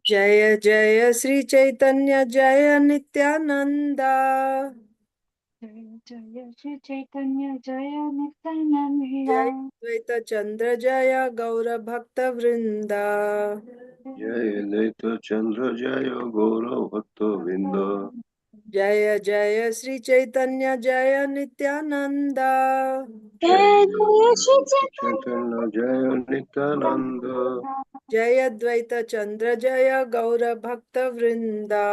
जय जय श्री चैतन्य जय नित्यानंदा। जय जय श्री चैतन्य जय नित्यानंदा। जय द्वैत चंद्र जय गौर भक्त वृंदा। जय दैत चंद्र जय गौरव भक्त वृंद। जय जय श्री चैतन्य जय नित्यानंदा। जय जय श्री चैतन्य जय नित्यानंद। जय द्वैत चंद्र जय गौर भक्त वृंदा।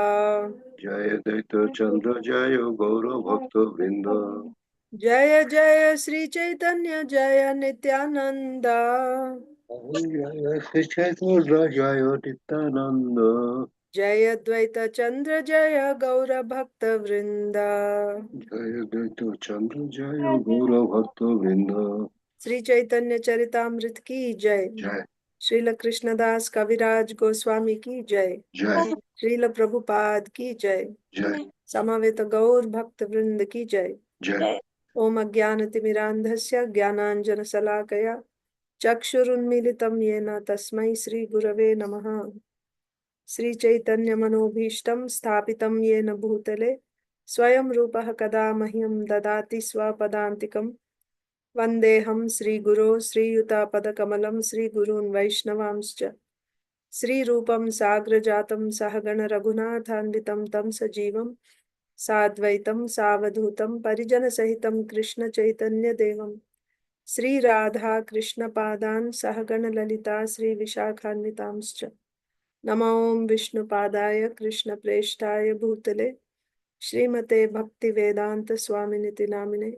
जय दैत चंद्र जय गौरव भक्त वृंद। जय जय श्री चैतन्य जय नित्यानंदा। जय श्री चैतन्य जय नित्यानंद। जय द्वैत चंद्र जय गौर भक्त वृंदा। जय दैत चंद्र जय गौरव भक्त वृंद। श्री चैतन्य चरितामृत की जय। जय श्रील कृष्णदास कविराज गोस्वामी की जय। जय श्रील प्रभुपाद की जय। जय समवेत गौर भक्त वृंद की जय। जय। ओम अज्ञानतिमिरान्धस्य ज्ञानाञ्जनशलाकया चक्षुरुन्मीलितं येन तस्मै श्री गुरवे नमः। श्री चैतन्य मनोभीष्टं स्थापितं येन भूतले स्वयं रूपः कदा मह्यं ददाति स्वपदान्तिकम्। वन्देऽहं श्रीगुरो श्रीयुतापदकमलं श्रीगुरून् वैष्णवांश्च श्रीरूपं साग्रजातं सहगण रघुनाथान्वितं तं सजीवं साद्वैतं सावधूतं परिजनसहितं कृष्ण चैतन्य देवं श्रीराधा कृष्णपादान् सहगण ललिता श्रीविशाखान्वितांश्च नमो विष्णुपादाय कृष्णप्रेष्ठाय भूतले श्रीमते भक्तिवेदांत स्वामिनिति नामिने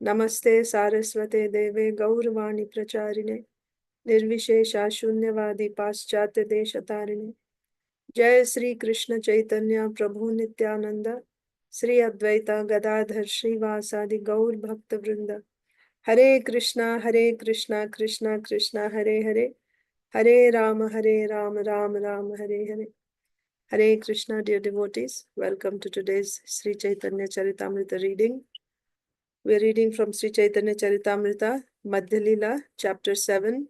नमस्ते सारस्वते देवे गौरवाणी प्रचारिणे निर्विशेषा शून्यवादी पाश्चात्य देशतारिणे। जय श्री कृष्ण चैतन्य प्रभु नित्यानंद श्री अद्वैता गदाधर श्रीवासादि गौर भक्त वृंद। हरे Krishna Krishna Krishna Hare Hare Hare Ram Ram Ram Hare Hare. Hare Krishna, dear devotees. Welcome to today's Sri Chaitanya Charitamrita reading. We are reading from Sri Chaitanya Charitamrita, Madhya Lila, chapter 7.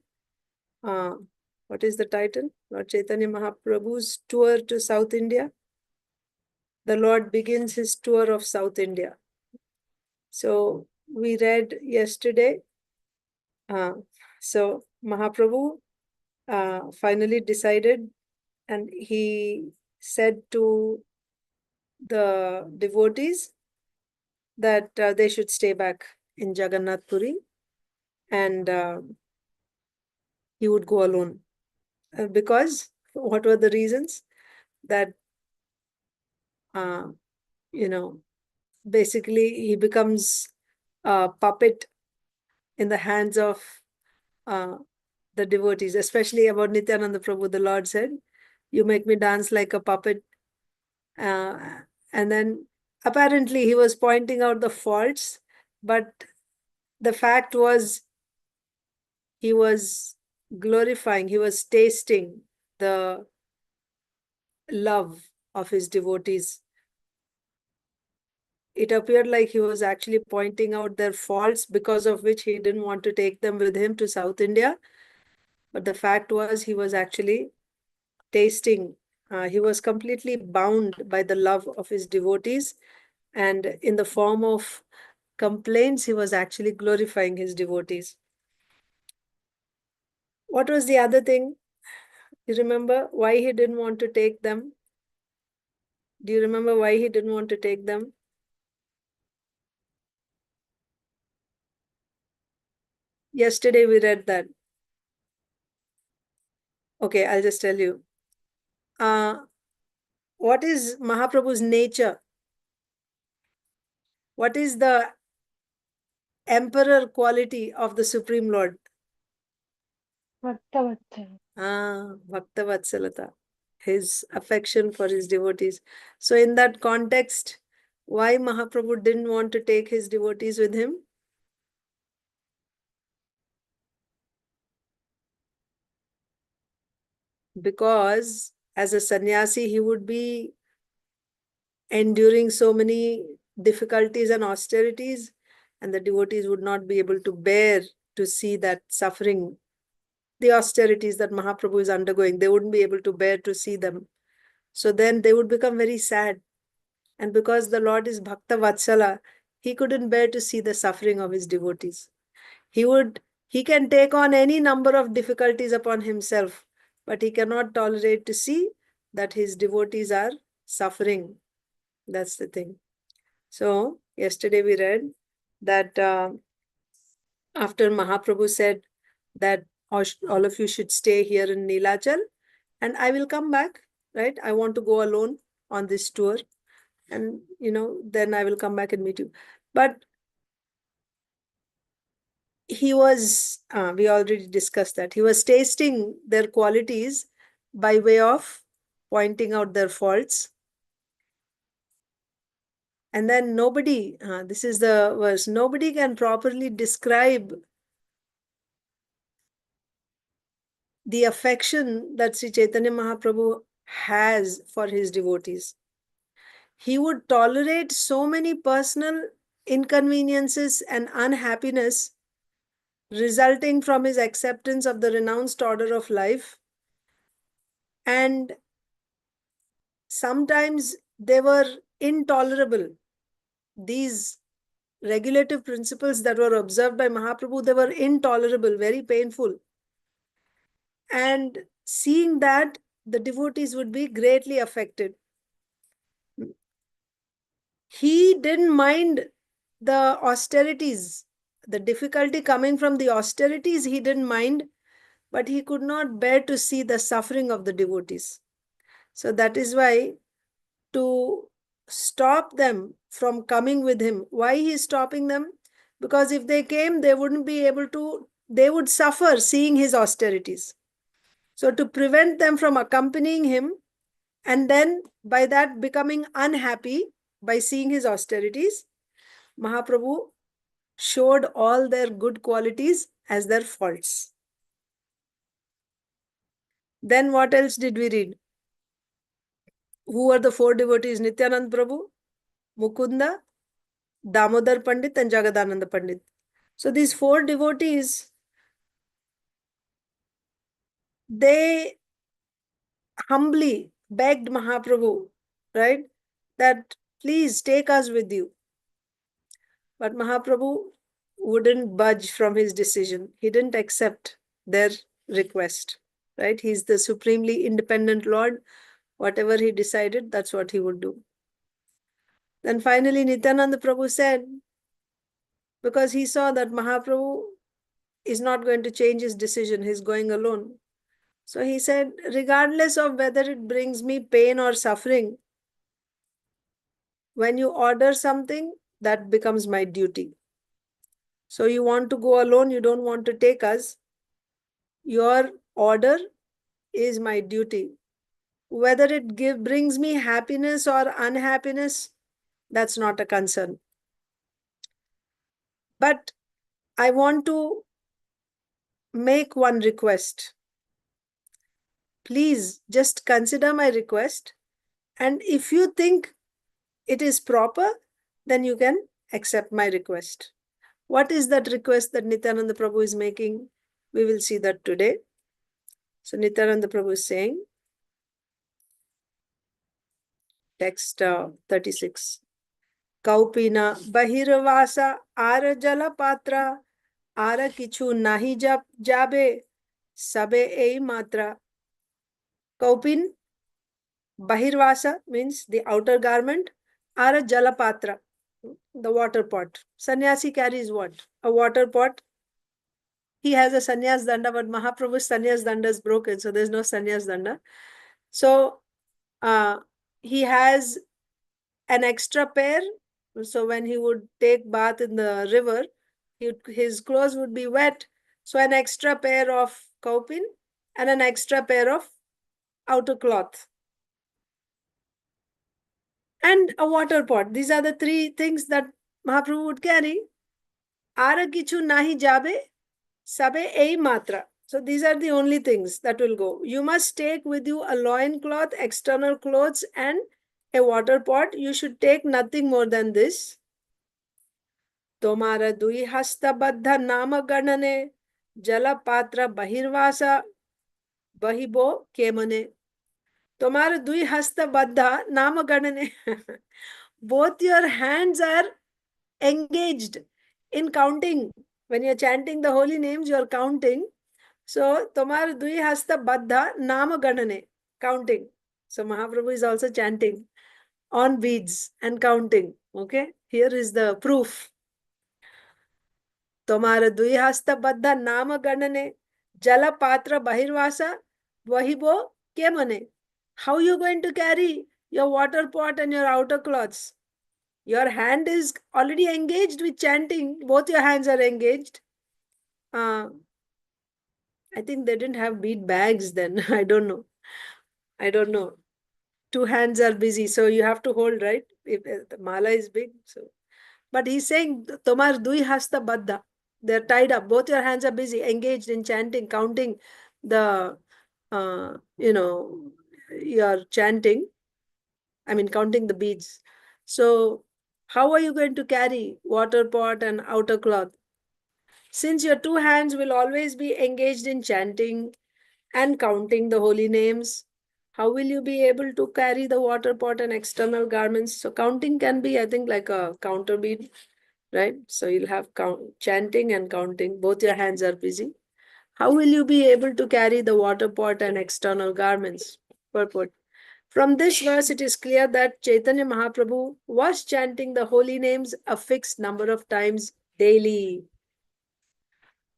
What is the title? Lord Chaitanya Mahaprabhu's tour to South India. The Lord begins his tour of South India. So we read yesterday. So Mahaprabhu finally decided, and he said to the devotees that they should stay back in Jagannath Puri, and he would go alone. Because what were the reasons? That basically he becomes a puppet in the hands of the devotees, especially about Nityananda Prabhu. The Lord said, "You make me dance like a puppet." And then apparently he was pointing out the faults, but the fact was he was glorifying, he was tasting the love of his devotees. It appeared like he was actually pointing out their faults, because of which he didn't want to take them with him to South India. But the fact was he was actually tasting, he was completely bound by the love of his devotees, and in the form of complaints, he was actually glorifying his devotees. What was the other thing? You remember why he didn't want to take them? Do you remember why he didn't want to take them? Yesterday we read that. Okay, I'll just tell you. What is Mahaprabhu's nature? What is the emperor quality of the Supreme Lord? Bhakta Vatsalata. His affection for his devotees. So in that context, why Mahaprabhu didn't want to take his devotees with him? Because as a sannyasi, he would be enduring so many difficulties and austerities, and the devotees would not be able to bear to see that suffering the austerities that Mahaprabhu is undergoing. They wouldn't be able to bear to see them. So then they would become very sad. And because the Lord is Bhakta Vatsala, he couldn't bear to see the suffering of his devotees. He can take on any number of difficulties upon himself, but he cannot tolerate to see that his devotees are suffering. That's the thing. So yesterday we read that after Mahaprabhu said that all of you should stay here in Nilachal and I will come back, right? I want to go alone on this tour and, then I will come back and meet you. But he was, we already discussed that, he was tasting their qualities by way of pointing out their faults. And then nobody, this is the verse, nobody can properly describe the affection that Sri Chaitanya Mahaprabhu has for his devotees. He would tolerate so many personal inconveniences and unhappiness resulting from his acceptance of the renounced order of life. And sometimes they were intolerable. These regulative principles that were observed by Mahaprabhu, they were intolerable, very painful. And seeing that, the devotees would be greatly affected. He didn't mind the austerities, the difficulty coming from the austerities, he didn't mind, but he could not bear to see the suffering of the devotees. So that is why, to stop them from coming with him, why he is stopping them? Because if they came, they wouldn't be able to, they would suffer seeing his austerities. So to prevent them from accompanying him, and then by that becoming unhappy by seeing his austerities, Mahaprabhu showed all their good qualities as their faults. Then what else did we read? Who were the four devotees? Nityanand Prabhu, Mukunda, Damodar Pandit and Jagadananda Pandit. So these four devotees, they humbly begged Mahaprabhu, right, that please take us with you. But Mahaprabhu wouldn't budge from his decision. He didn't accept their request, right? He's the supremely independent Lord. Whatever he decided, that's what he would do. Then finally Nityananda Prabhu said, because he saw that Mahaprabhu is not going to change his decision, he's going alone. So he said, regardless of whether it brings me pain or suffering, when you order something, that becomes my duty. So you want to go alone, you don't want to take us. Your order is my duty. Whether it brings me happiness or unhappiness, that's not a concern. But I want to make one request. Please just consider my request. And if you think it is proper, then you can accept my request. What is that request that Nityananda Prabhu is making? We will see that today. So Nityananda Prabhu is saying, text 36. Kaupina bahirvasa ara jala patra ara kichu nahi jabe sabe ei matra. Kaupin, bahirvasa means the outer garment, ara jala patra, the water pot. Sannyasi carries what? A water pot. He has a sannyas danda, but Mahaprabhu's sannyas danda is broken, so there's no sannyas danda. So he has an extra pair. So when he would take bath in the river, his clothes would be wet. So an extra pair of kaupin and an extra pair of outer cloth. And a water pot. These are the three things that Mahaprabhu would carry. Ara kichu nahi jabe, sabe ei matra. So these are the only things that will go. You must take with you a loin cloth, external clothes, and a water pot. You should take nothing more than this. Tomara dui hasta baddha nama ganane Jalapatra Bahirvasa Bahibo Kemane. Tomar Dui Hasta Baddha Nama Ganane. Both your hands are engaged in counting. When you're chanting the holy names, you're counting. So, Tomar Dui Hasta Baddha Nama Ganane. Counting. So, Mahaprabhu is also chanting on beads and counting. Okay. Here is the proof. Tomar Dui Hasta Baddha Nama Ganane. Jala Patra Bahirvasa Vahibo Kemane. How are you going to carry your water pot and your outer cloths? Your hand is already engaged with chanting. Both your hands are engaged. I think they didn't have bead bags then. I don't know. I don't know. Two hands are busy, so you have to hold, right? If the mala is big. So, but he's saying, Tomar dui hasta baddha. They're tied up. Both your hands are busy, engaged in chanting, counting the, you're chanting. I mean, counting the beads. So, how are you going to carry water pot and outer cloth? Since your two hands will always be engaged in chanting and counting the holy names, how will you be able to carry the water pot and external garments? So, counting can be, I think, like a counter bead, right? So, you'll have chanting and counting. Both your hands are busy. How will you be able to carry the water pot and external garments? Purport. From this verse, it is clear that Chaitanya Mahaprabhu was chanting the holy names a fixed number of times daily.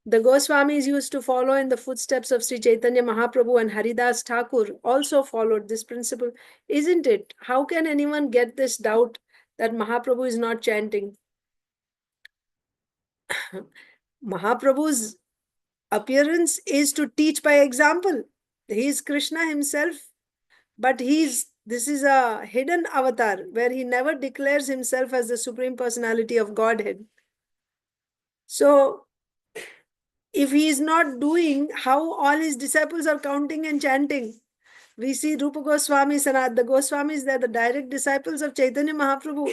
The Goswamis used to follow in the footsteps of Sri Chaitanya Mahaprabhu, and Haridas Thakur also followed this principle. Isn't it? How can anyone get this doubt that Mahaprabhu is not chanting? Mahaprabhu's appearance is to teach by example. He is Krishna himself, but this is a hidden avatar where he never declares himself as the Supreme Personality of Godhead. So, if he is not doing, how all his disciples are counting and chanting? We see Rupa Goswami, Sanat, the Goswamis, they're the direct disciples of Chaitanya Mahaprabhu.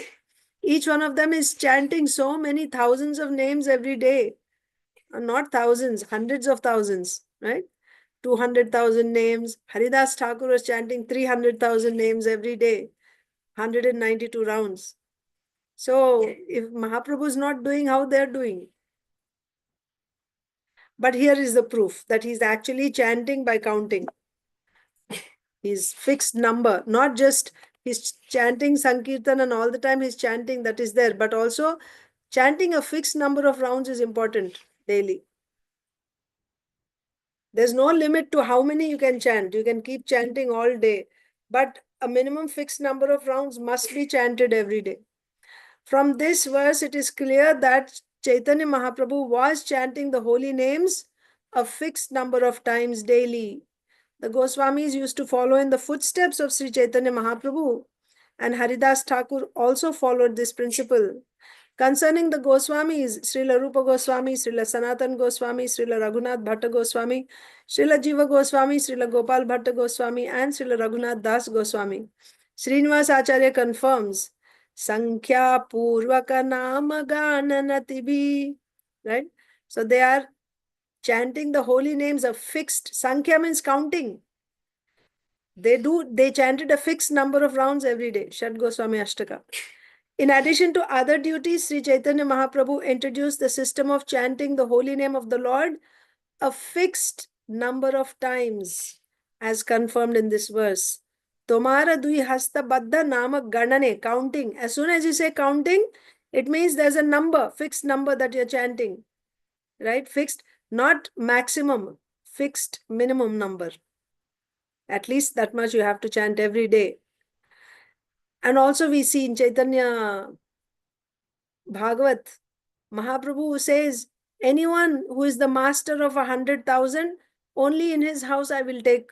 Each one of them is chanting so many thousands of names every day. Not thousands, hundreds of thousands, right? 200,000 names. Haridas Thakur was chanting 300,000 names every day. 192 rounds. So, if Mahaprabhu is not doing, how they're doing? But here is the proof that he's actually chanting by counting. His fixed number, not just he's chanting Sankirtan and all the time he's chanting, that is there, but also chanting a fixed number of rounds is important daily. There's no limit to how many you can chant. You can keep chanting all day, but a minimum fixed number of rounds must be chanted every day. From this verse, it is clear that Chaitanya Mahaprabhu was chanting the holy names a fixed number of times daily. The Goswamis used to follow in the footsteps of Sri Chaitanya Mahaprabhu, and Haridas Thakur also followed this principle. Concerning the Goswamis, Srila Rupa Goswami, Srila Sanatan Goswami, Srila Raghunath Bhatta Goswami, Srila Jiva Goswami, Srila Gopal Bhatta Goswami, and Srila Raghunath Das Goswami, Srinivas Acharya confirms, Sankhya Purvaka Nama Gananatibi. Right? So they are chanting the holy names of fixed. Sankhya means counting. They chanted a fixed number of rounds every day. Shad Goswami Ashtaka. In addition to other duties, Sri Chaitanya Mahaprabhu introduced the system of chanting the holy name of the Lord a fixed number of times, as confirmed in this verse. Tomara dui hasta baddha nama ganane, counting. As soon as you say counting, it means there's a number, fixed number that you're chanting, right? Fixed, not maximum, fixed minimum number. At least that much you have to chant every day. And also we see in Chaitanya Bhagavat, Mahaprabhu says, anyone who is the master of 100,000, only in his house I will take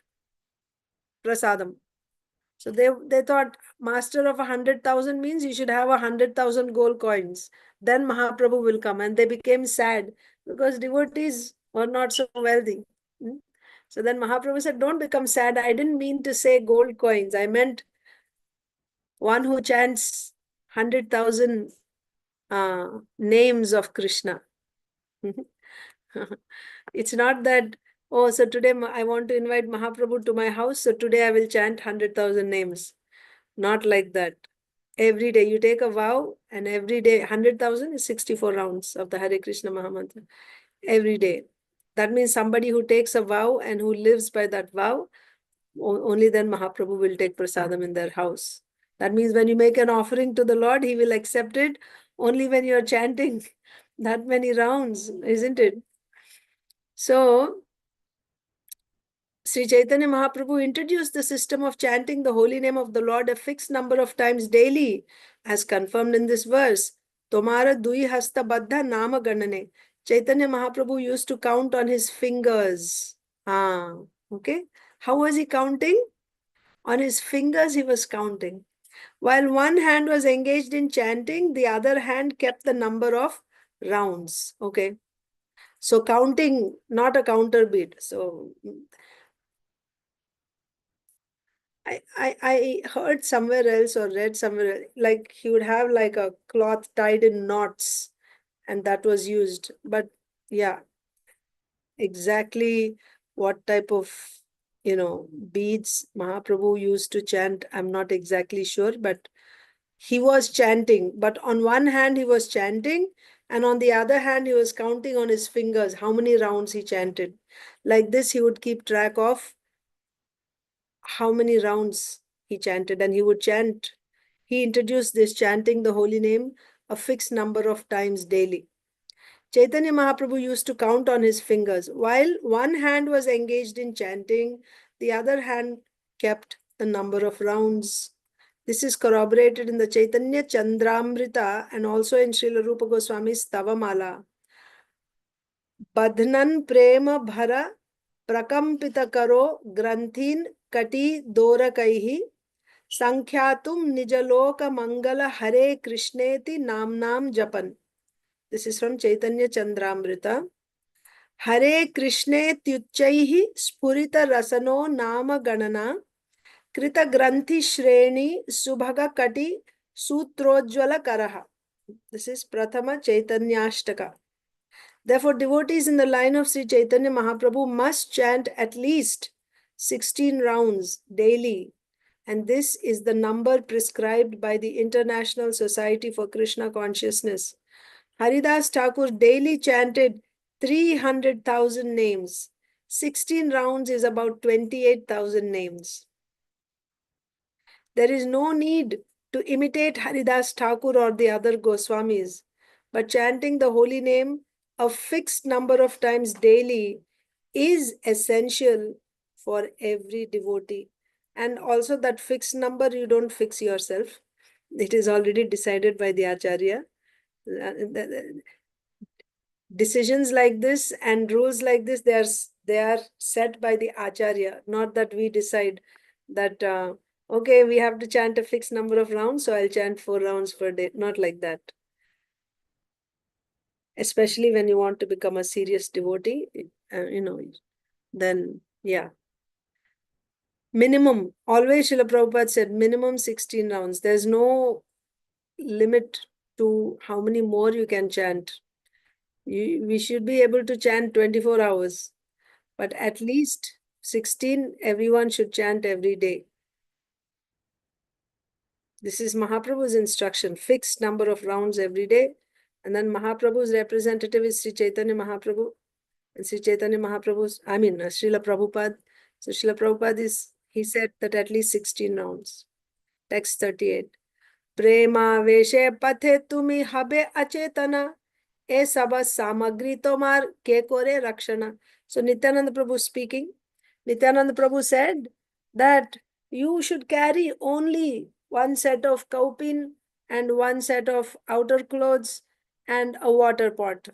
prasadam. So they thought master of 100,000 means you should have 100,000 gold coins. Then Mahaprabhu will come, and they became sad because devotees were not so wealthy. So then Mahaprabhu said, don't become sad. I didn't mean to say gold coins. I meant one who chants 100,000 names of Krishna. It's not that, oh, so today I want to invite Mahaprabhu to my house, so today I will chant 100,000 names. Not like that. Every day you take a vow, and every day 100,000 is 64 rounds of the Hare Krishna Mahamantra. Every day. That means somebody who takes a vow and who lives by that vow, only then Mahaprabhu will take prasadam in their house. That means when you make an offering to the Lord, he will accept it only when you're chanting that many rounds, isn't it? So, Sri Chaitanya Mahaprabhu introduced the system of chanting the holy name of the Lord a fixed number of times daily, as confirmed in this verse. Tomara dui hasta baddha nama ganane. Chaitanya Mahaprabhu used to count on his fingers. Okay. How was he counting? On his fingers he was counting. While one hand was engaged in chanting, the other hand kept the number of rounds. Okay. So counting, not a counter beat. So I heard somewhere else or read somewhere else, like he would have like a cloth tied in knots, and that was used. But yeah, exactly what type of, beads Mahaprabhu used to chant, I'm not exactly sure, but he was chanting. But on one hand, he was chanting, and on the other hand, he was counting on his fingers how many rounds he chanted. Like this, he would keep track of how many rounds he chanted, and he would chant. He introduced this chanting the holy name a fixed number of times daily. Chaitanya Mahaprabhu used to count on his fingers. While one hand was engaged in chanting, the other hand kept the number of rounds. This is corroborated in the Chaitanya Chandramrita and also in Srila Rupa Goswami's Tavamala. Badhnan prema bhara prakampita karo granthin kati dorakaihi sankhyatum nijaloka mangala hare krishneti namnam japan. This is from Chaitanya Chandramrita. Hare Krishne tyuchaihi spurita rasano nama ganana krita granthi shreni subhaga kati sutrojvala karaha. This is Prathama Chaitanyashtaka. Therefore, devotees in the line of Sri Chaitanya Mahaprabhu must chant at least 16 rounds daily, and this is the number prescribed by the International Society for Krishna Consciousness. Haridas Thakur daily chanted 300,000 names. 16 rounds is about 28,000 names. There is no need to imitate Haridas Thakur or the other Goswamis, but chanting the holy name a fixed number of times daily is essential for every devotee. And also that fixed number you don't fix yourself. It is already decided by the Acharya. Decisions like this and rules like this, they are set by the Acharya, not that we decide that, okay, we have to chant a fixed number of rounds, so I'll chant 4 rounds per day. Not like that. Especially when you want to become a serious devotee, then yeah. Minimum, always Srila Prabhupada said minimum 16 rounds. There's no limit to how many more you can chant. We should be able to chant 24 hours, but at least 16 everyone should chant every day. This is Mahaprabhu's instruction, fixed number of rounds every day. And then Mahaprabhu's representative is Sri Chaitanya Mahaprabhu. And Sri Chaitanya Mahaprabhu's, Srila Prabhupada. So Srila Prabhupada he said that at least 16 rounds. Text 38. Prema veshe pathe tumi habe achetana. E sabas samagri tomar ke kore rakshana. So Nityananda Prabhu speaking. Nityananda Prabhu said that you should carry only one set of kaupin and one set of outer clothes and a water pot.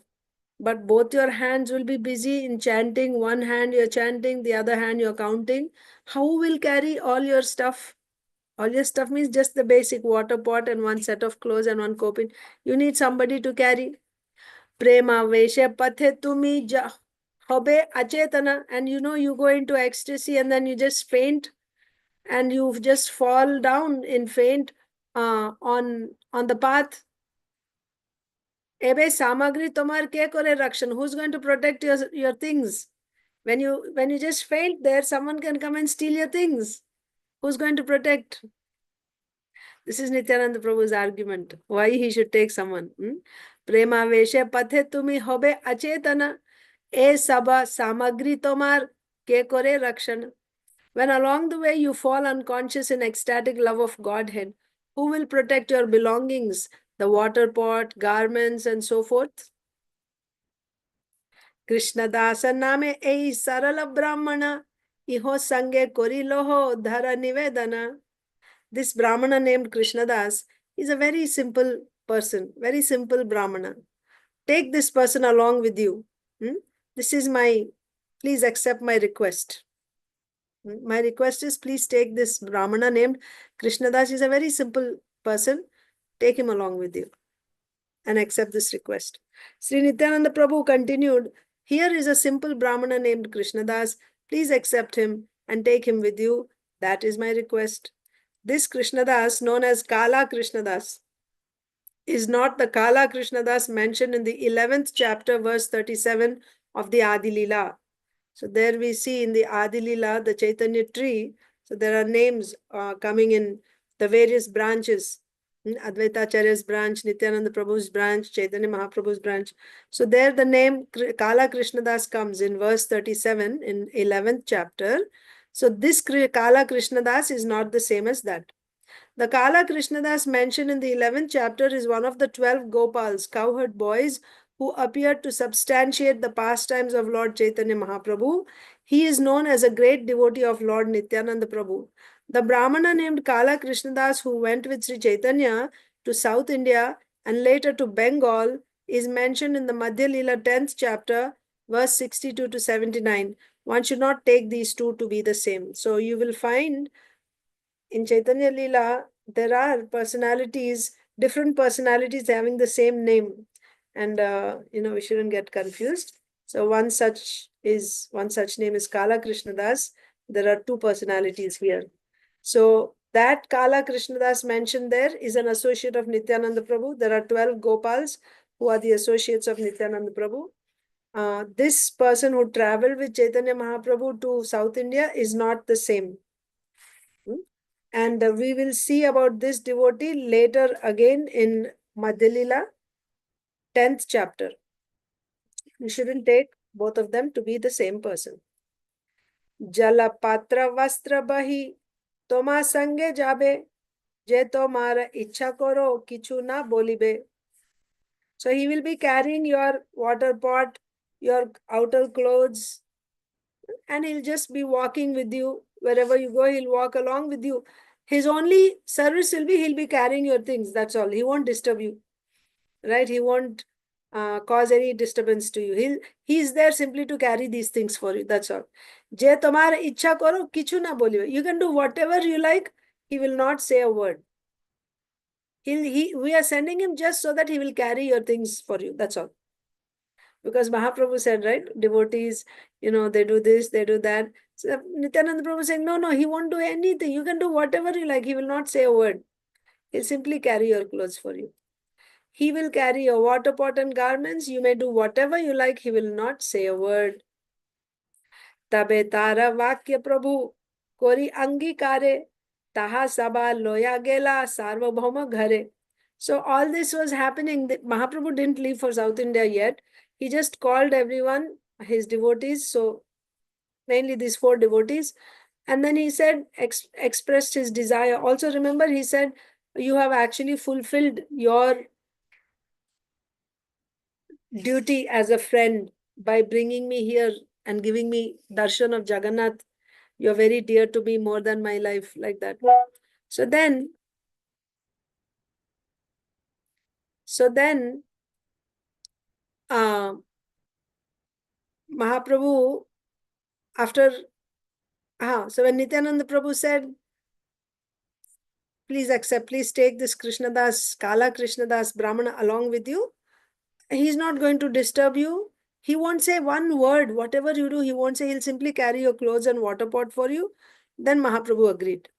But both your hands will be busy in chanting. One hand you're chanting, the other hand you're counting. How will carry all your stuff? All your stuff means just the basic water pot and one set of clothes and one kaupin. You need somebody to carry. Prema veshe pathe tumi hobe achetana, and you go into ecstasy and then you just faint and you just fall down in faint on the path. Ebe samagri tomar ke kore rakshan. Who's going to protect your things? When you just faint there, someone can come and steal your things. Who's going to protect? This is Nityananda Prabhu's argument. Why he should take someone. Prema veshe pathe tumi hobe achetana. E saba samagri tomar ke kore rakshan. When along the way you fall unconscious in ecstatic love of Godhead, who will protect your belongings, the water pot, garments, and so forth? Krishna Dasa name ei sarala brahmana, iho sange koriloho dhara nivedana. This Brahmana named Krishnadas is a very simple person, very simple Brahmana. Take this person along with you. This is please accept my request. My request is please take this Brahmana named Krishnadas. He's a very simple person. Take him along with you and accept this request. Sri Nityananda Prabhu continued, here is a simple Brahmana named Krishnadas. Please accept him and take him with you. That is my request. This Krishnadas, known as Kala Krishnadas, is not the Kala Krishnadas mentioned in the 11th chapter, verse 37 of the Adi Lila. So there we see in the Adi Lila, the Caitanya tree, so there are names coming in the various branches. Advaita Acharya's branch, Nityananda Prabhu's branch, Chaitanya Mahaprabhu's branch. So there the name Kala Krishnadas comes in verse 37 in 11th chapter. So this Kala Krishnadas is not the same as that. The Kala Krishnadas mentioned in the 11th chapter is one of the 12 Gopals, cowherd boys, who appeared to substantiate the pastimes of Lord Chaitanya Mahaprabhu. He is known as a great devotee of Lord Nityananda Prabhu. The Brahmana named Kala Krishnadas, who went with Sri Chaitanya to South India and later to Bengal, is mentioned in the Madhya Lila 10th chapter, verse 62 to 79. One should not take these two to be the same. So you will find in Chaitanya Lila, there are personalities, different personalities having the same name. And, we shouldn't get confused. So one such name is Kala Krishnadas. There are two personalities here. So that Kala Krishnadas mentioned there is an associate of Nityananda Prabhu. There are 12 Gopals who are the associates of Nityananda Prabhu. This person who traveled with Chaitanya Mahaprabhu to South India is not the same. And we will see about this devotee later again in Madhya Lila, 10th chapter. You shouldn't take both of them to be the same person. Jala patra vastra bahi toma sange jabe je tomara ichha koro kichu na bolibe. So he will be carrying your water pot, your outer clothes, and he'll just be walking with you. Wherever you go, he'll walk along with you. His only service will be he'll be carrying your things. That's all. He won't disturb you. Right? He won't cause any disturbance to you. He's there simply to carry these things for you. That's all. Je tomara ichha koro, kichu na bolibe. You can do whatever you like. He will not say a word. We are sending him just so that he will carry your things for you. That's all. Because Mahaprabhu said, right, devotees, they do this, they do that. So Nityananda Prabhu saying, no, he won't do anything. You can do whatever you like. He will not say a word. He'll simply carry your clothes for you. He will carry your water pot and garments. You may do whatever you like. He will not say a word. Tabe tara vakya Prabhu kori angikare taha sabha loya gela sarvabhauma ghare. So all this was happening. Mahaprabhu didn't leave for South India yet. He just called everyone, his devotees, so mainly these 4 devotees. And then he said, expressed his desire. Also remember, he said, you have actually fulfilled your duty as a friend by bringing me here and giving me darshan of Jagannath. You're very dear to me more than my life, like that. So then Mahaprabhu, so when Nityananda Prabhu said, please take this Krishnadas, Kala Krishnadas Brahmana along with you, he's not going to disturb you. He won't say one word. Whatever you do, he won't say. He'll simply carry your clothes and water pot for you. Then Mahaprabhu agreed.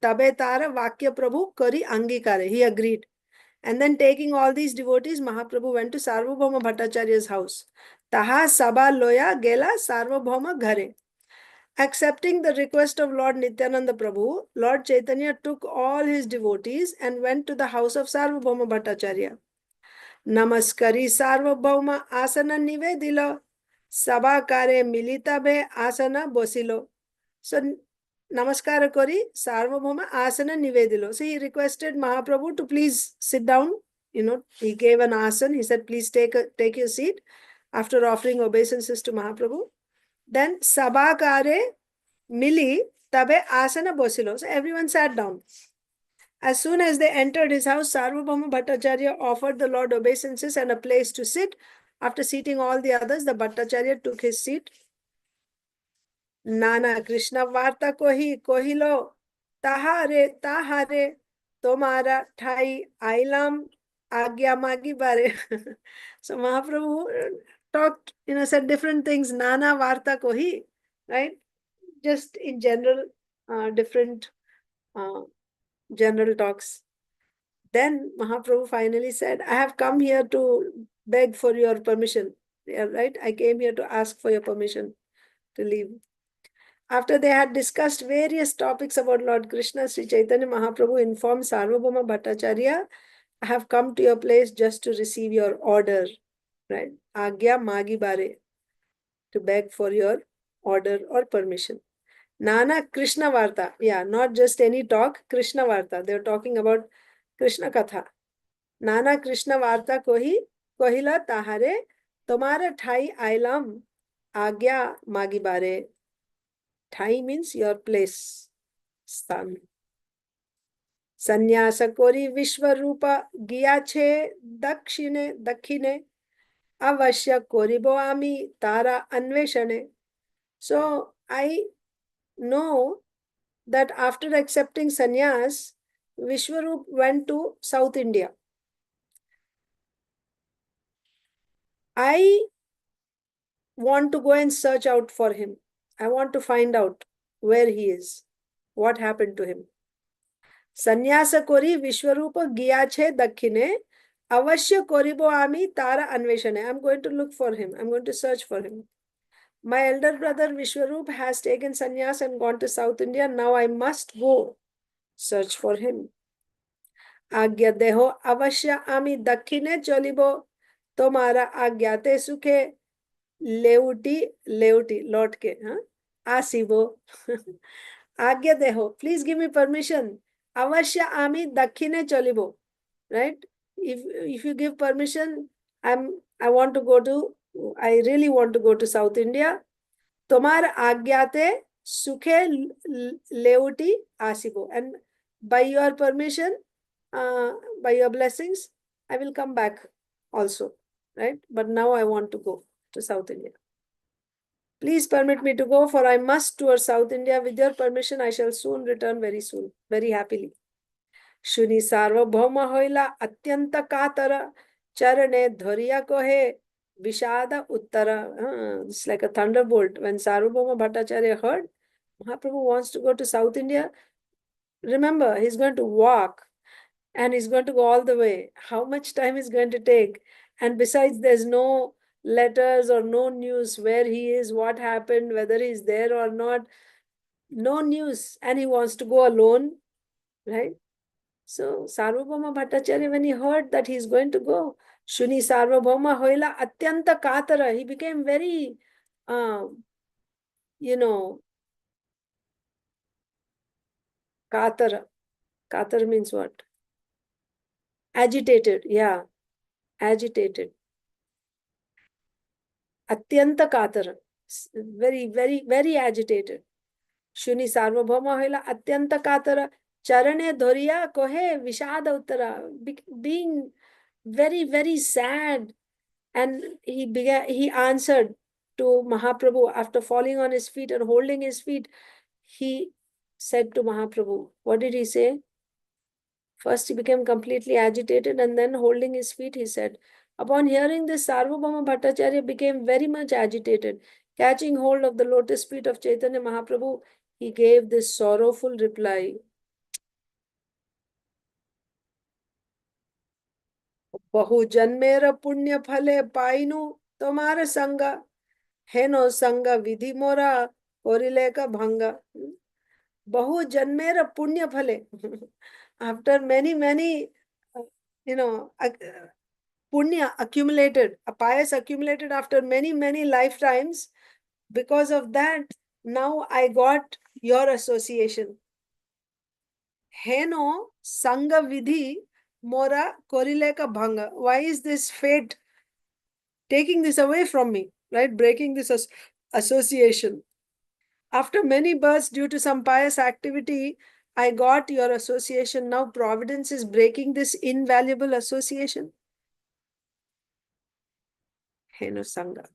Tabe tara vakya Prabhu kari angikare. He agreed. And then taking all these devotees, Mahaprabhu went to Sarvabhauma Bhattacharya's house. Taha Sabha Loya Gela Sarvabhauma Ghare. Accepting the request of Lord Nityananda Prabhu, Lord Chaitanya took all his devotees and went to the house of Sarvabhauma Bhattacharya. Namaskari Sarvabhauma Asana Nivedilo. Sabakare Militabe Asana Bosilo. So, Namaskara Kori Sarvabhauma Asana Nivedilo. So, he requested Mahaprabhu to please sit down. He gave an asana. He said, please take your seat after offering obeisances to Mahaprabhu. Then Sabakare Mili Tabe Asana Bosilo. So everyone sat down. As soon as they entered his house, Sarvabhauma Bhattacharya offered the Lord obeisances and a place to sit. After seating all the others, the Bhattacharya took his seat. Nana Krishna Varta Kohilo Tahare Tomara Thai Ailam Agya Magi Bare. So Mahaprabhu talked, said different things. Nana Varta Kohi, right? Just in general, different general talks. Then Mahaprabhu finally said, I have come here to beg for your permission. Yeah, right? I came here to ask for your permission to leave. After they had discussed various topics about Lord Krishna, Sri Chaitanya Mahaprabhu informed Sarvabhauma Bhattacharya, I have come to your place just to receive your order, right? Agya Magi Bare, to beg for your order or permission. Nana Krishna Varta, yeah, not just any talk, Krishna Varta. They're talking about Krishna Katha. Nana Krishna Varta Kohila Tahare, Tomara Thai Ailam, Agya Magi Bare. Thai means your place, Stan. Sannyasa Kori Vishwarupa Giyache Dakhine Avashya Koribo Ami Tara Anveshane. So I know that after accepting sannyas, Vishwarup went to South India. I want to go and search out for him. I want to find out where he is, what happened to him. Sannyasa kori Vishwarupa giyache dakhine avashya koribo ami tara anveshane. I'm going to look for him. I'm going to search for him. My elder brother Vishwarup has taken sannyas and gone to South India. Now I must go search for him. Agya deho avashya ami dakhine cholibo tomara agyate sukhe leuti lौट के आसिबो. Agya deho, please give me permission. Avashya ami dakhine cholibo. Right? If you give permission, I really want to go to South India. Tomar agyate sukhe leuti asibo. And by your permission, by your blessings, I will come back also. Right? But now I want to go to South India. Please permit me to go, for I must tour South India. With your permission, I shall soon return, very happily. Shuni Sarvabhauma hoila atyanta katara charane dhariya kohe vishada uttara. It's like a thunderbolt. When Sarvabhauma Bhattacharya heard Mahaprabhu wants to go to South India, remember, he's going to walk and he's going to go all the way. How much time is going to take? And besides, there's no letters or no news where he is, what happened, whether he's there or not. No news. And he wants to go alone, right? So Sarvabhauma Bhattacharya, when he heard that he's going to go, Shuni Sarvabhauma hoila atyanta katara. He became very, katara. Katara means what? Agitated. Yeah. Agitated. Atyanta katara. Very, very, very agitated. Shuni Sarvabhauma hoila atyanta katara. Charane dhoriya kohe vishada uttara. Being very, very sad. And he answered to Mahaprabhu after falling on his feet and holding his feet. He said to Mahaprabhu, what did he say? First, he became completely agitated, and then holding his feet, he said, upon hearing this, Sarvabhauma Bhattacharya became very much agitated. Catching hold of the lotus feet of Chaitanya Mahaprabhu, he gave this sorrowful reply. बहु जन्मेर पुण्य फले पाइनु तुम्हार संग हेनो संग विधि मोरा कोरिले का भंग बहु जन्मेर punya phale after many you know punya accumulated, a pious accumulated after many lifetimes. Because of that, now I got your association. Heno sanga vidhi mora korile ka bhanga. Why is this fate taking this away from me, right? Breaking this association. After many births due to some pious activity, I got your association. Now Providence is breaking this invaluable association. Heno Sangha.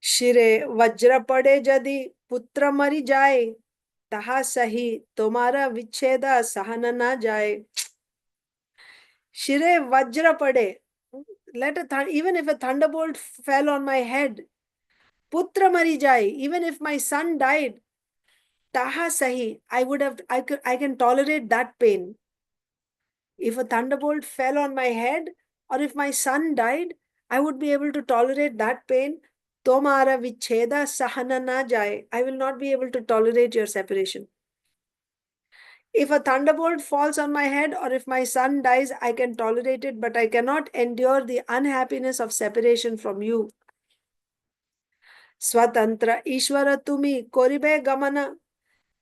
Shire Vajra pade jadi putra mari jaye, taha sahi tomara vicheda sahana na jaye. Shire Vajra pade. Even if a thunderbolt fell on my head, putra mari jaye, even if my son died, taha sahi, I can tolerate that pain. If a thunderbolt fell on my head, or if my son died, I would be able to tolerate that pain. Tomara vicheda sahana na jaye. I will not be able to tolerate your separation. If a thunderbolt falls on my head, or if my son dies, I can tolerate it, but I cannot endure the unhappiness of separation from you. Swatantra Ishvara tumi koribe gamana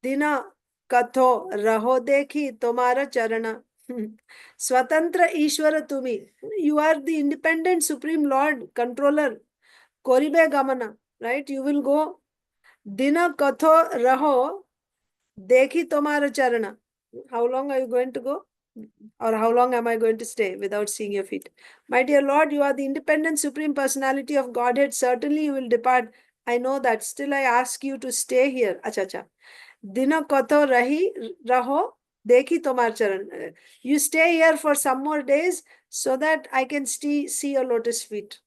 dina katho raho dekhi tomara charana. Swatantra Ishvara tumi. You are the independent Supreme Lord, Controller. Koribe gamana. Right? You will go. Dina katho raho dekhi tomara charana. How long are you going to go? Or how long am I going to stay without seeing your feet? My dear Lord, you are the independent Supreme Personality of Godhead. Certainly you will depart. I know that. Still I ask you to stay here. Acha acha. Dina katho raho dekhi tomar charan. You stay here for some more days so that I can see your lotus feet.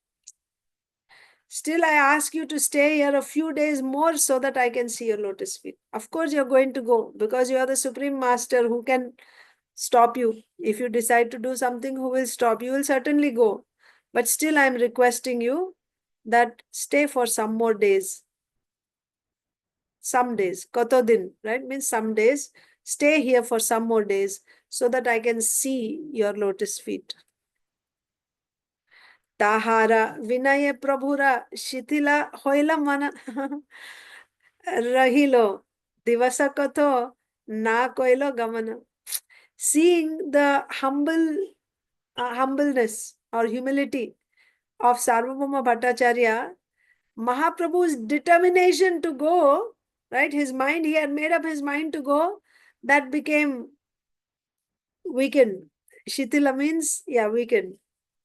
Still, I ask you to stay here a few days more so that I can see your lotus feet. Of course, you're going to go because you are the Supreme Master who can stop you. If you decide to do something, who will stop? You will certainly go. But still, I'm requesting you that stay for some more days. Some days. Kato din, right? Means some days. Stay here for some more days so that I can see your lotus feet. Tahara Vinaya Prabhura Shitila Hoila Mana Rahilo Divasa Katho Na Koilo Gamana. Seeing the humbleness or humility of Sarvabhauma Bhattacharya, Mahaprabhu's determination to go, right? His mind, he had made up his mind to go, that became weakened. Shitila means, yeah, weakened,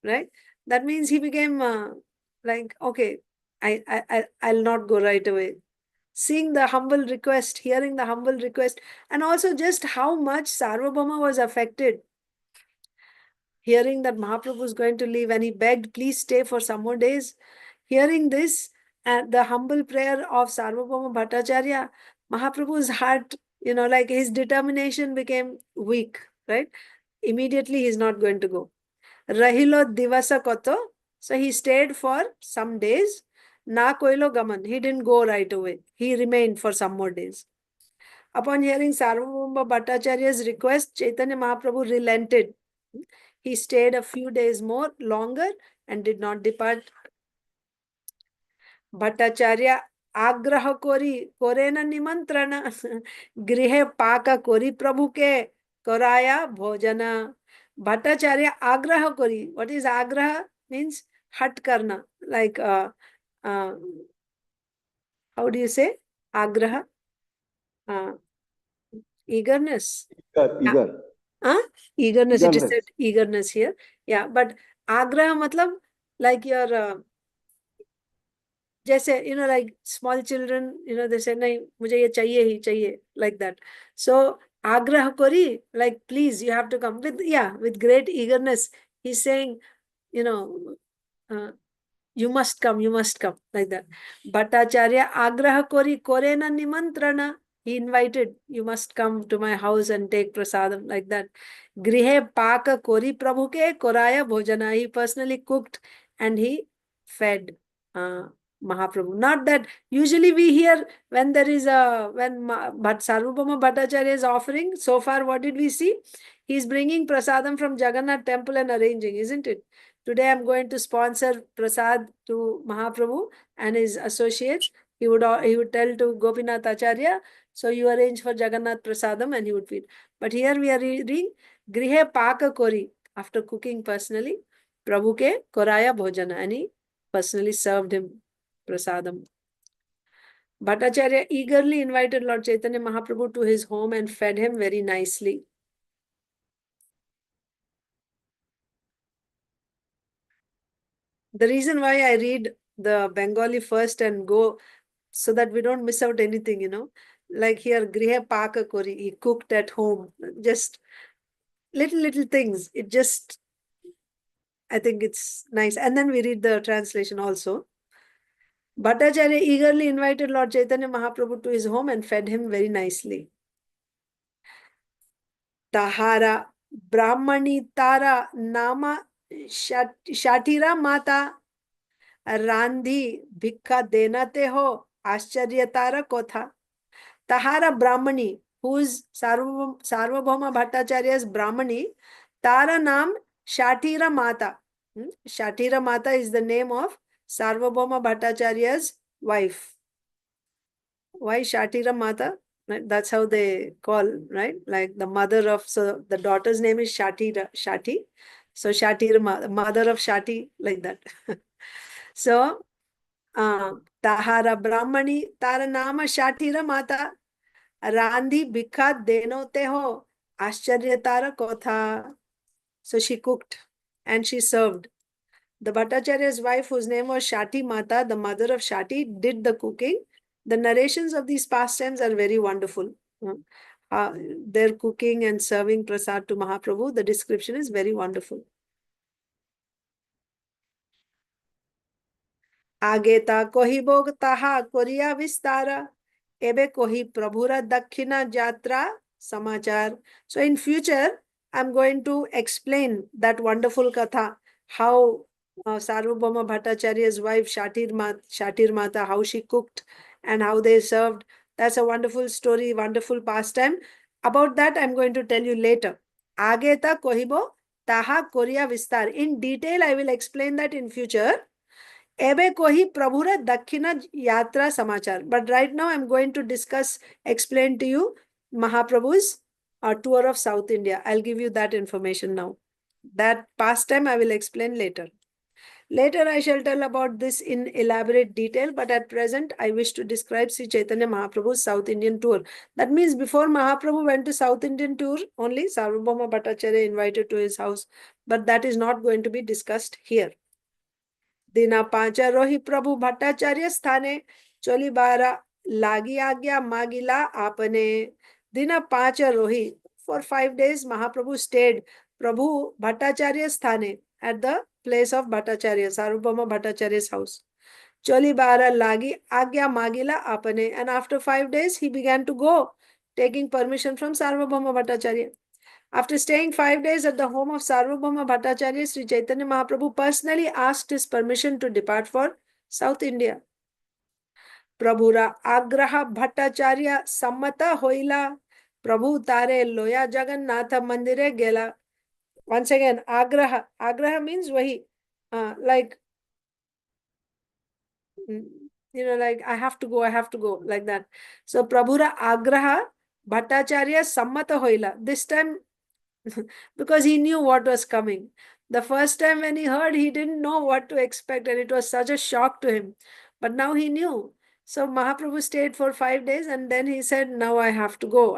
right? That means he became like, okay, I'll not go right away. Seeing the humble request, hearing the humble request, and also just how much Sarvabhauma was affected. Hearing that Mahaprabhu is going to leave and he begged, please stay for some more days. Hearing this and the humble prayer of Sarvabhauma Bhattacharya, Mahaprabhu's heart, like his determination became weak, right? Immediately he's not going to go. Rahilo divasa koto. So he stayed for some days. Na koilo gaman. He didn't go right away. He remained for some more days. Upon hearing Sarvabhauma Bhattacharya's request, Chaitanya Mahaprabhu relented. He stayed a few days more, longer, and did not depart. Bhattacharya agraha kori korena nimantrana grihe paka kori prabhuke koraya bhojana. Bhattacharya agraha kori. What is agraha? Means hat karna. Like, how do you say? Agraha? Eagerness. Eager. Eagerness. It is said eagerness here. Yeah, but agraha matlab like your जैसे like small children they say नहीं मुझे ये चाहिए ही चाहिए like that. So आग्रह करी like please you have to come with great eagerness. He's saying you must come like that. Bhattacharya आग्रह करी करे न निमंत्रण. He invited, you must come to my house and take prasadam, like that. Grihe paka kori prabhuke koraya bhojana. He personally cooked and he fed Mahaprabhu. Not that usually we hear when there is but Sarvabhauma Bhattacharya is offering. So far, what did we see? He's bringing prasadam from Jagannath temple and arranging, isn't it? Today I'm going to sponsor prasad to Mahaprabhu and his associates. He would tell to Gopinath Acharya, so you arrange for Jagannath prasadam and he would feed. But here we are reading Grihe Paka Kori, after cooking personally, Prabhuke Koraya Bhojana, and he personally served him prasadam. Bhattacharya eagerly invited Lord Chaitanya Mahaprabhu to his home and fed him very nicely. The reason why I read the Bengali first and go so that we don't miss out anything, like here, Grihe Paka Kori, he cooked at home, just little things. It just, I think it's nice. And then we read the translation also. Bhattacharya eagerly invited Lord Chaitanya Mahaprabhu to his home and fed him very nicely. Tahara Brahmani Tara Nama Shatira Mata Randhi Bhikha Denate Ho Ascharya Tara Kotha. Tahara Brahmani, who is Sarvabhauma Bhattacharya's Brahmani, Tara Nam Shatira Mata. Shatira Mata is the name of Sarvabhauma Bhattacharya's wife. Why Shatira Mata? Right? That's how they call, right? Like the mother of, so the daughter's name is Shati. So Shatira, mother of Shati, like that. So, Tahara Brahmani, Tara Nama Shatira Mata. Randhi bhikha denote ho Ascharya Tara Kotha. So she cooked and she served. The Bhattacharya's wife, whose name was Shati Mata, the mother of Shati, did the cooking. The narrations of these pastimes are very wonderful. Their cooking and serving prasad to Mahaprabhu, the description is very wonderful. Ageta kohi bhog taha koriya vistara. Ebe kohi prabhura dakkhina jatra samachar. So in future, I'm going to explain that wonderful katha, how Sarvabhauma Bhattacharya's wife Shatir Mata, how she cooked and how they served. That's a wonderful story, wonderful pastime. About that, I'm going to tell you later. Ageta kohibo taha koriya vistar. In detail, I will explain that in future. Ebe kohi prabhura dakkhina yatra samachar. But right now I'm going to explain to you Mahaprabhu's tour of South India. I'll give you that information now. That pastime I will explain later. Later I shall tell about this in elaborate detail, but at present I wish to describe Sri Chaitanya Mahaprabhu's South Indian tour. That means before Mahaprabhu went to South Indian tour, only Sarvabhauma Bhattacharya invited to his house. But that is not going to be discussed here. दिना पांचा रोही प्रभु भट्टाचार्य स्थाने चोली बारा लागी आज्ञा मागिला आपने दिना पांचा रोही for 5 days Mahaprabhu stayed Prabhu Bhattacharya sthane at the place of Bhattacharya, Sarvabhauma Bhattacharya's house. Choli bara lagi agya magila apane, and after 5 days he began to go, taking permission from Sarvabhauma Bhattacharya. After staying 5 days at the home of Sarvabhauma Bhattacharya, Sri Chaitanya Mahaprabhu personally asked his permission to depart for South India. Prabhura Agraha Bhattacharya Sammata Hoila. Prabhu Tare Loya Jagannatha Mandire Gela. Once again, Agraha. Agraha means wahi. Like, like I have to go, like that. So Prabhura Agraha Bhattacharya Sammata Hoila. This time, because he knew what was coming. The first time when he heard, he didn't know what to expect, and it was such a shock to him. But now he knew. So Mahaprabhu stayed for 5 days, and then he said, now I have to go.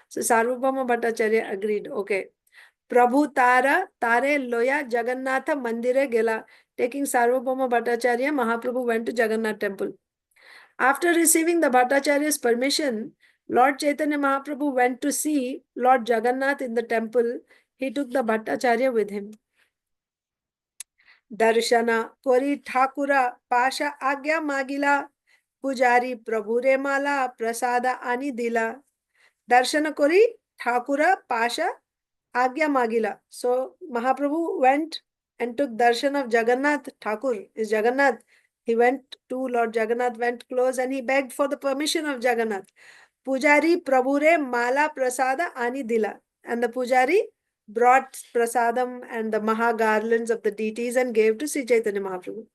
So Sarvabhauma Bhattacharya agreed. Okay. Prabhu Tare Loya Jagannatha Mandire Gela. Taking Sarvabhauma Bhattacharya, Mahaprabhu went to Jagannath temple. After receiving the Bhattacharya's permission, Lord Chaitanya Mahaprabhu went to see Lord Jagannath in the temple. He took the Bhattacharya with him. Darshana Kori Thakura Pasha Agya Magila pujari prabhure mala prasada ani dila. Darshana kori Thakura Pasha Agya Magila. So Mahaprabhu went and took darshan of Jagannath. Thakur is Jagannath. He went to Lord Jagannath, went close, and he begged for the permission of Jagannath. Pujari Prabhure Mala Prasada Ani Dila. And the Pujari brought prasadam and the Maha garlands of the deities and gave to Sri Chaitanya Mahaprabhu.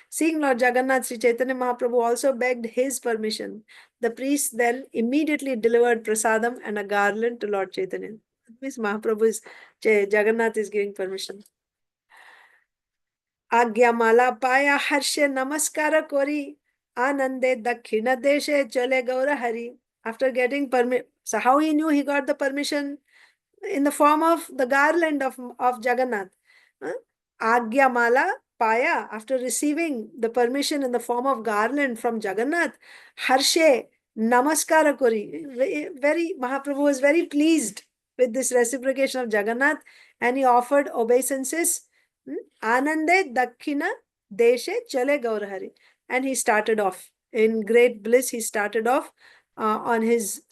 Seeing Lord Jagannath, Sri Chaitanya Mahaprabhu also begged his permission. The priest then immediately delivered prasadam and a garland to Lord Chaitanya. That means Mahaprabhu is, Jagannath is giving permission. Agyamala paya harshe namaskara kori anande dakhina deshe chale gaura hari. After getting permission, so how he knew he got the permission? In the form of the garland of Jagannath. Agya Mala Paya, after receiving the permission in the form of garland from Jagannath, Harshe Namaskara Kori. Mahaprabhu was very pleased with this reciprocation of Jagannath and he offered obeisances. Anande Dakhina Deshe Chale Gaurahari. And he started off. In great bliss, he started off on his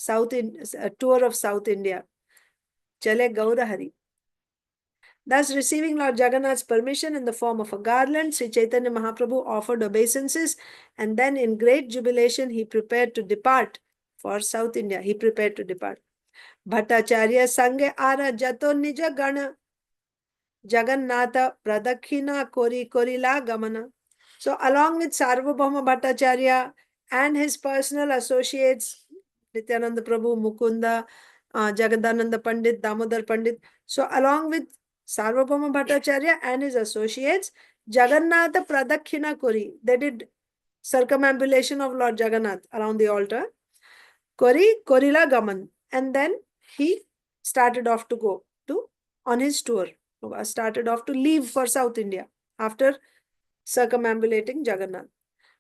tour of South India. Chale Gaurahari. Thus, receiving Lord Jagannath's permission in the form of a garland, Sri Chaitanya Mahaprabhu offered obeisances and then in great jubilation he prepared to depart for South India. He prepared to depart. Bhattacharya Sange Ara Jato Nija Gana Jagannatha Pradakhina Kori Korila Gamana. So, along with Sarvabhauma Bhattacharya and his personal associates, Nityananda Prabhu, Mukunda, Jagadananda Pandit, Damodar Pandit. So, along with Sarvabhauma Bhattacharya and his associates, Jagannatha Pradakhina Kori. They did circumambulation of Lord Jagannath around the altar. Kori Korila Gaman. And then he started off to go on his tour. Started off to leave for South India after circumambulating Jagannath.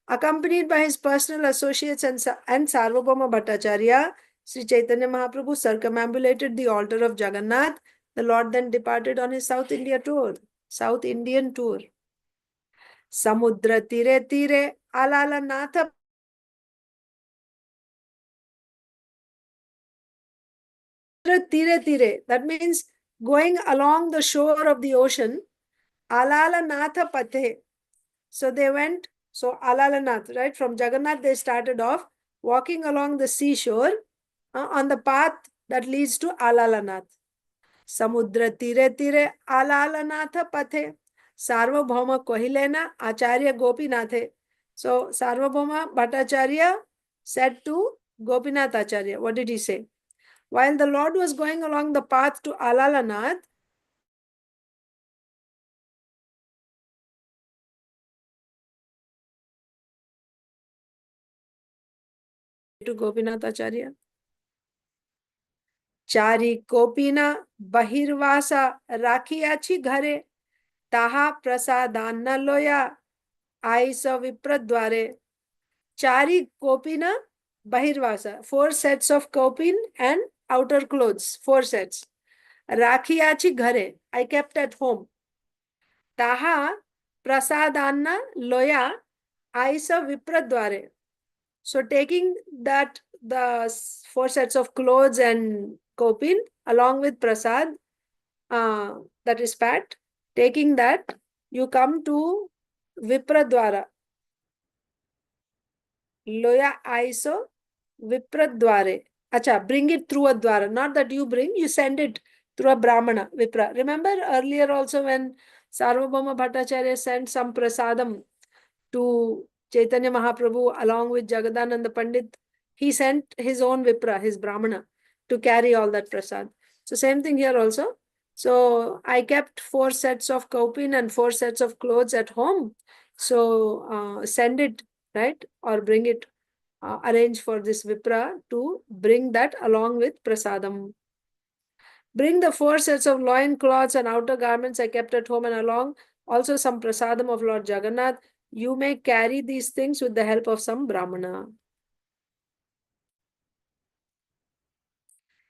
Accompanied by his personal associates and Sarvabhauma Bhattacharya, Sri Chaitanya Mahaprabhu circumambulated the altar of Jagannath. The Lord then departed on his South Indian tour. Samudra tire tire alala natha. Tire tire. That means going along the shore of the ocean. Alala natha pathe. So they went. So Alalanath, right? From Jagannath, they started off walking along the seashore on the path that leads to Alalanath. Samudra tire tire Alalanatha pathe. Sarvabhauma Kohilena Acharya Gopinathe. So Sarvabhauma Bhattacharya said to Gopinath Acharya, what did he say? While the Lord was going along the path to Alalanath, to Gopinath Acharya. Chari Kopina Bahirvasa Rakhiyachi Ghare Taha Prasadanna Loya Aisa Vipradware. Chari Kopina Bahirvasa. 4 sets of kopin and outer clothes. 4 sets. Rakhiyachi Ghare. I kept at home. Taha Prasadanna Loya Aisa Vipradware. So taking that, the 4 sets of clothes and kopin along with prasad, that is pat, taking that, you come to Vipradwara. Loya Aiso Vipradware. Acha, bring it through a dwara. Not that you bring, you send it through a Brahmana, Vipra. Remember earlier also when Sarvabhauma Bhattacharya sent some prasadam to Chaitanya Mahaprabhu along with Jagadananda Pandit, he sent his own Vipra, his Brahmana, to carry all that prasad. So same thing here also. So I kept 4 sets of kopin and 4 sets of clothes at home. So send it, right? Or bring it, arrange for this Vipra to bring that along with prasadam. Bring the 4 sets of loin cloths and outer garments I kept at home and along. Also some prasadam of Lord Jagannath. You may carry these things with the help of some Brahmana.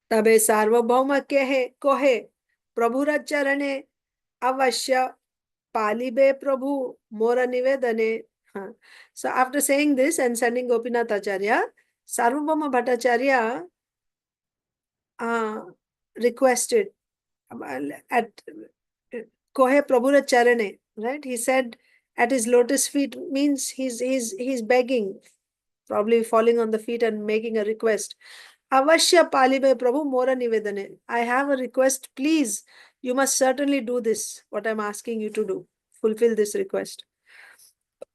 Tabe Sarvabhauma kohe Prabhura charane avashya palibe Prabhu mora nivedane. So after saying this and sending Gopinath Acharya, Sarvabhauma Bhattacharya requested at Kohe Prabhura Charane, right? He said at his lotus feet, means he's begging, probably falling on the feet and making a request. Avashya Palibe Prabhu Mora Nivedane. I have a request, please. You must certainly do this, what I'm asking you to do. Fulfill this request.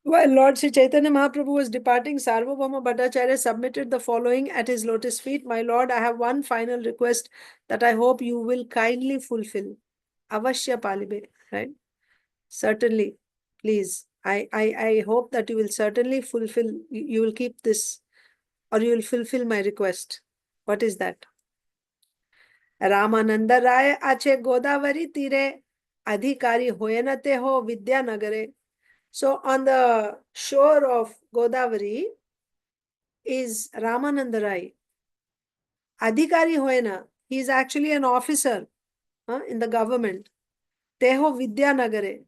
While Lord Sri Chaitanya Mahaprabhu was departing, Sarvabhauma Bhattacharya submitted the following at his lotus feet. My Lord, I have one final request that I hope you will kindly fulfill. Avashya Palibe, right? Certainly, please. I hope that you will certainly fulfill, you will keep this, or you will fulfill my request. What is that? Ramananda Rai ache Godavari tire adhikari hoyanate ho Vidyanagare. So on the shore of Godavari is Ramananda Rai. Adhikari hoyana. He is actually an officer in the government. Teho Vidyanagare.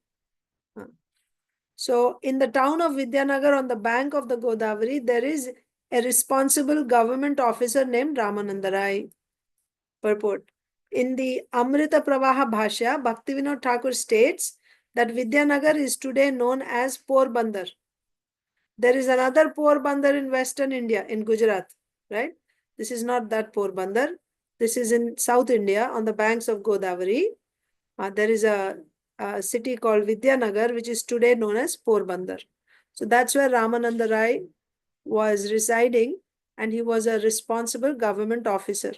So in the town of Vidyanagar on the bank of the Godavari, there is a responsible government officer named Ramananda Rai. Purport. In the Amrita Pravaha Bhashya, Bhaktivinoda Thakur states that Vidyanagar is today known as Porbandar. There is another Porbandar in Western India, in Gujarat, right? This is not that Porbandar. This is in South India on the banks of Godavari. There is a city called Vidyanagar, which is today known as Porbandar. So that's where Ramananda Rai was residing, and he was a responsible government officer.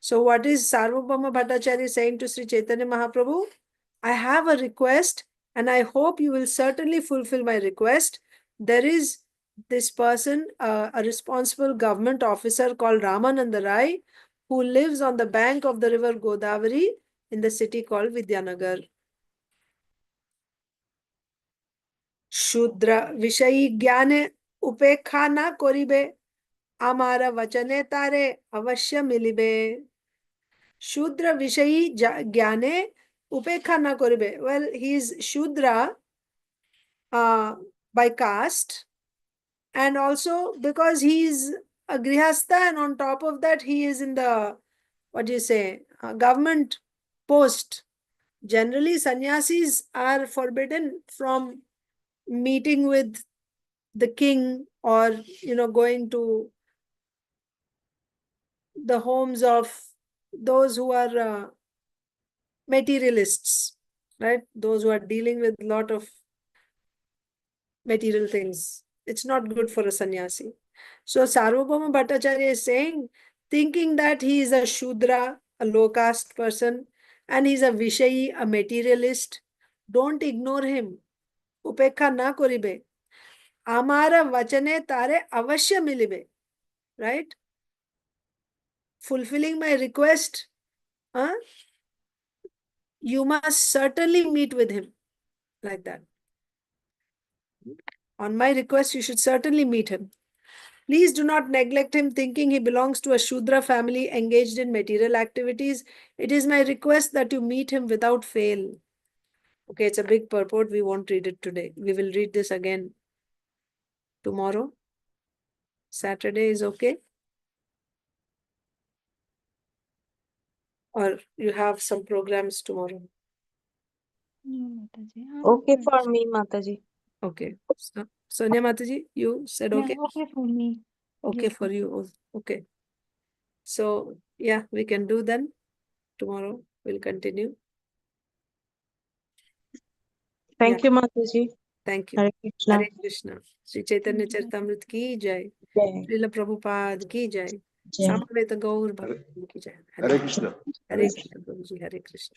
So what is Sarvabhauma Bhattacharya saying to Sri Chaitanya Mahaprabhu? I have a request, and I hope you will certainly fulfill my request. There is this person, a responsible government officer called Ramananda Rai, who lives on the bank of the river Godavari in the city called Vidyanagar. Shudra Vishayi Gyane Upekha na koribe, Amara Vachane Tare Avashya Milibe. Shudra Vishayi Gyane Upekha na koribe. Well, he is Shudra by caste, and also because he is a grihastha, and on top of that he is in the, what do you say, government post. Generally sannyasis are forbidden from meeting with the king, or going to the homes of those who are materialists, right? Those who are dealing with a lot of material things. It's not good for a sannyasi. So Sarvabhauma Bhattacharya is saying, thinking that he is a Shudra, a low caste person, and he's a Vishayi, a materialist, don't ignore him. Upekha na koribe. Amara vachane tare avashya milibe. Right? Fulfilling my request, you must certainly meet with him. Like that. On my request, you should certainly meet him. Please do not neglect him, thinking he belongs to a Shudra family engaged in material activities. It is my request that you meet him without fail. Okay, it's a big purport. We won't read it today. We will read this again tomorrow. Saturday is okay? Or you have some programs tomorrow? No, Mataji. Okay for me, Mataji. Okay. So, Sonia Mataji, you said okay? Yeah, okay for me. Okay Yes, for you. Okay. So, yeah, we can do then. Tomorrow we'll continue. Thank you, Mataji. Thank you. Hare Krishna. Hare Krishna. Shri Chaitanya Charitamrita की जय. Jai. Srila Prabhupada की जय. Jai. समवेत गौर भक्त की जय. Hare Krishna. हरे कृष्ण प्रभु जी. हरे कृष्ण.